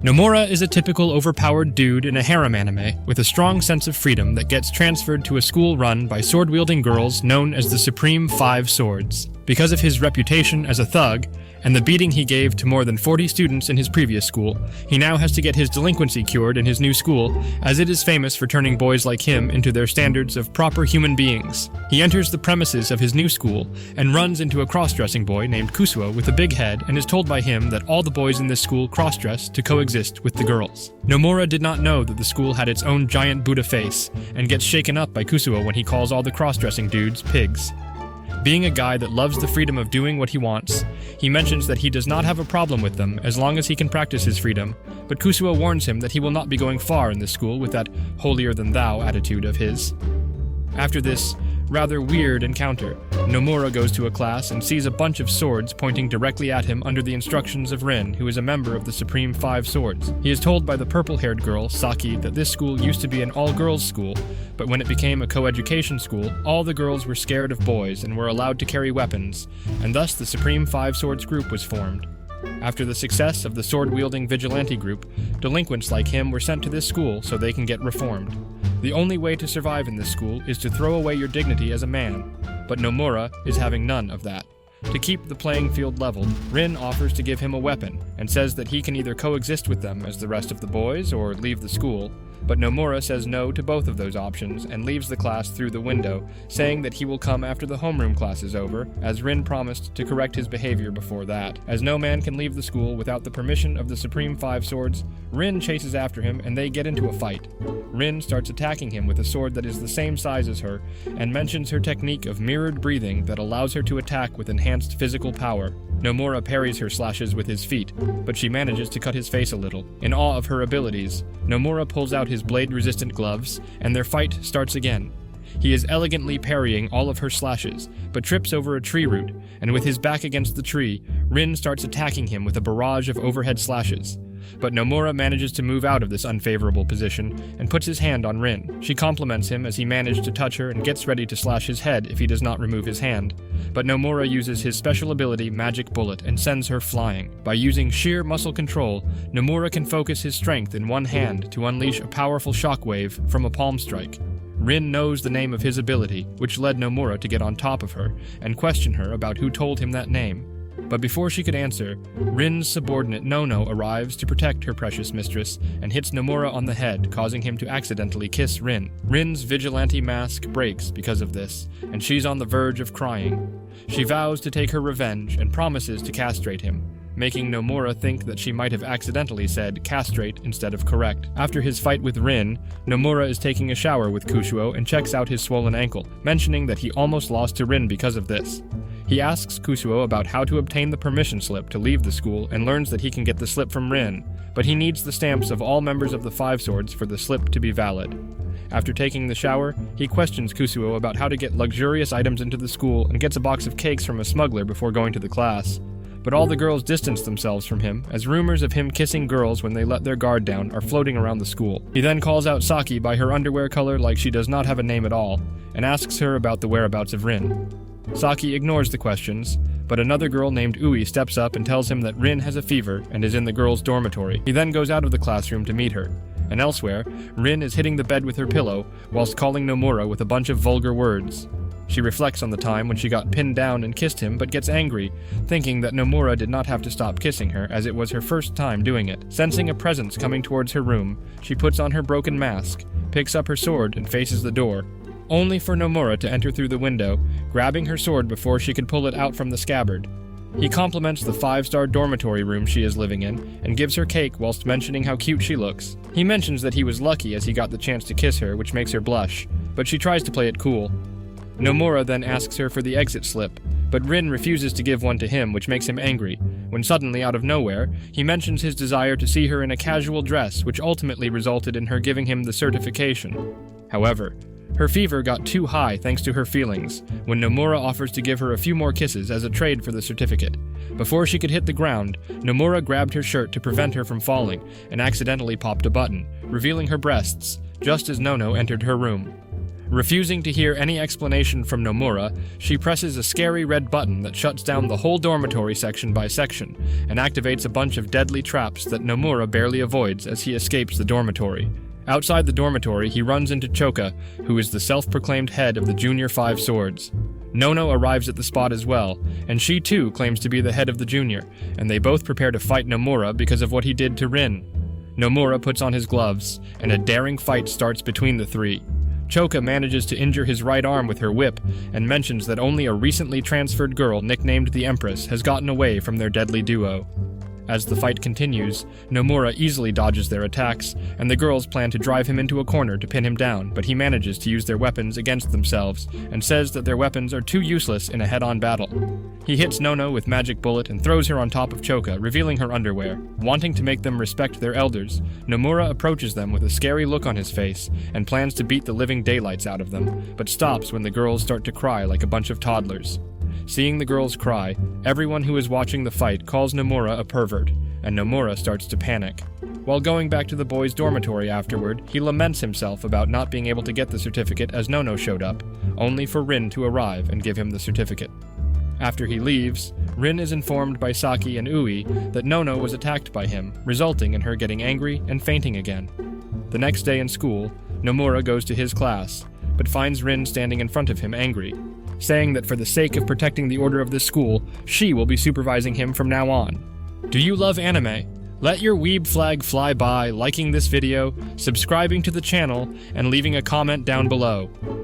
Nomura is a typical overpowered dude in a harem anime with a strong sense of freedom that gets transferred to a school run by sword-wielding girls known as the Supreme Five Swords. Because of his reputation as a thug, and the beating he gave to more than 40 students in his previous school, he now has to get his delinquency cured in his new school, as it is famous for turning boys like him into their standards of proper human beings. He enters the premises of his new school, and runs into a cross-dressing boy named Kusuo with a big head, and is told by him that all the boys in this school cross-dress to coexist with the girls. Nomura did not know that the school had its own giant Buddha face, and gets shaken up by Kusuo when he calls all the cross-dressing dudes pigs. Being a guy that loves the freedom of doing what he wants, he mentions that he does not have a problem with them as long as he can practice his freedom, but Kusuo warns him that he will not be going far in this school with that holier-than-thou attitude of his. After this rather weird encounter, Nomura goes to a class and sees a bunch of swords pointing directly at him under the instructions of Rin, who is a member of the Supreme Five Swords. He is told by the purple-haired girl, Saki, that this school used to be an all-girls school, but when it became a co-education school, all the girls were scared of boys and were allowed to carry weapons, and thus the Supreme Five Swords group was formed. After the success of the sword-wielding vigilante group, delinquents like him were sent to this school so they can get reformed. The only way to survive in this school is to throw away your dignity as a man, but Nomura is having none of that. To keep the playing field leveled, Rin offers to give him a weapon, and says that he can either coexist with them as the rest of the boys or leave the school, but Nomura says no to both of those options and leaves the class through the window, saying that he will come after the homeroom class is over, as Rin promised to correct his behavior before that. As no man can leave the school without the permission of the Supreme Five Swords, Rin chases after him and they get into a fight. Rin starts attacking him with a sword that is the same size as her, and mentions her technique of mirrored breathing that allows her to attack with enhanced physical power. Nomura parries her slashes with his feet, but she manages to cut his face a little. In awe of her abilities, Nomura pulls out his blade-resistant gloves, and their fight starts again. He is elegantly parrying all of her slashes, but trips over a tree root, and with his back against the tree, Rin starts attacking him with a barrage of overhead slashes. But Nomura manages to move out of this unfavorable position and puts his hand on Rin. She compliments him as he managed to touch her and gets ready to slash his head if he does not remove his hand. But Nomura uses his special ability, Magic Bullet, and sends her flying. By using sheer muscle control, Nomura can focus his strength in one hand to unleash a powerful shockwave from a palm strike. Rin knows the name of his ability, which led Nomura to get on top of her and question her about who told him that name. But before she could answer, Rin's subordinate Nono arrives to protect her precious mistress and hits Nomura on the head, causing him to accidentally kiss Rin. Rin's vigilante mask breaks because of this, and she's on the verge of crying. She vows to take her revenge and promises to castrate him, making Nomura think that she might have accidentally said castrate instead of correct. After his fight with Rin, Nomura is taking a shower with Kusuo and checks out his swollen ankle, mentioning that he almost lost to Rin because of this. He asks Kusuo about how to obtain the permission slip to leave the school and learns that he can get the slip from Rin, but he needs the stamps of all members of the Five Swords for the slip to be valid. After taking the shower, he questions Kusuo about how to get luxurious items into the school and gets a box of cakes from a smuggler before going to the class. But all the girls distance themselves from him, as rumors of him kissing girls when they let their guard down are floating around the school. He then calls out Saki by her underwear color like she does not have a name at all, and asks her about the whereabouts of Rin. Saki ignores the questions, but another girl named Ui steps up and tells him that Rin has a fever and is in the girls' dormitory. He then goes out of the classroom to meet her, and elsewhere, Rin is hitting the bed with her pillow whilst calling Nomura with a bunch of vulgar words. She reflects on the time when she got pinned down and kissed him but gets angry, thinking that Nomura did not have to stop kissing her as it was her first time doing it. Sensing a presence coming towards her room, she puts on her broken mask, picks up her sword and faces the door, only for Nomura to enter through the window, grabbing her sword before she could pull it out from the scabbard. He compliments the 5-star dormitory room she is living in, and gives her cake whilst mentioning how cute she looks. He mentions that he was lucky as he got the chance to kiss her, which makes her blush, but she tries to play it cool. Nomura then asks her for the exit slip, but Rin refuses to give one to him, which makes him angry, when suddenly, out of nowhere, he mentions his desire to see her in a casual dress, which ultimately resulted in her giving him the certification. However, her fever got too high thanks to her feelings, when Nomura offers to give her a few more kisses as a trade for the certificate. Before she could hit the ground, Nomura grabbed her shirt to prevent her from falling, and accidentally popped a button, revealing her breasts, just as Nono entered her room. Refusing to hear any explanation from Nomura, she presses a scary red button that shuts down the whole dormitory section by section, and activates a bunch of deadly traps that Nomura barely avoids as he escapes the dormitory. Outside the dormitory, he runs into Choka, who is the self-proclaimed head of the Junior Five Swords. Nono arrives at the spot as well, and she too claims to be the head of the Junior, and they both prepare to fight Nomura because of what he did to Rin. Nomura puts on his gloves, and a daring fight starts between the three. Choka manages to injure his right arm with her whip, and mentions that only a recently transferred girl nicknamed the Empress has gotten away from their deadly duo. As the fight continues, Nomura easily dodges their attacks, and the girls plan to drive him into a corner to pin him down, but he manages to use their weapons against themselves, and says that their weapons are too useless in a head-on battle. He hits Nono with Magic Bullet and throws her on top of Choka, revealing her underwear. Wanting to make them respect their elders, Nomura approaches them with a scary look on his face, and plans to beat the living daylights out of them, but stops when the girls start to cry like a bunch of toddlers. Seeing the girls cry, everyone who is watching the fight calls Nomura a pervert, and Nomura starts to panic. While going back to the boys' dormitory afterward, he laments himself about not being able to get the certificate as Nono showed up, only for Rin to arrive and give him the certificate. After he leaves, Rin is informed by Saki and Ui that Nono was attacked by him, resulting in her getting angry and fainting again. The next day in school, Nomura goes to his class, but finds Rin standing in front of him angry, saying that for the sake of protecting the order of this school, she will be supervising him from now on. Do you love anime? Let your weeb flag fly by liking this video, subscribing to the channel, and leaving a comment down below.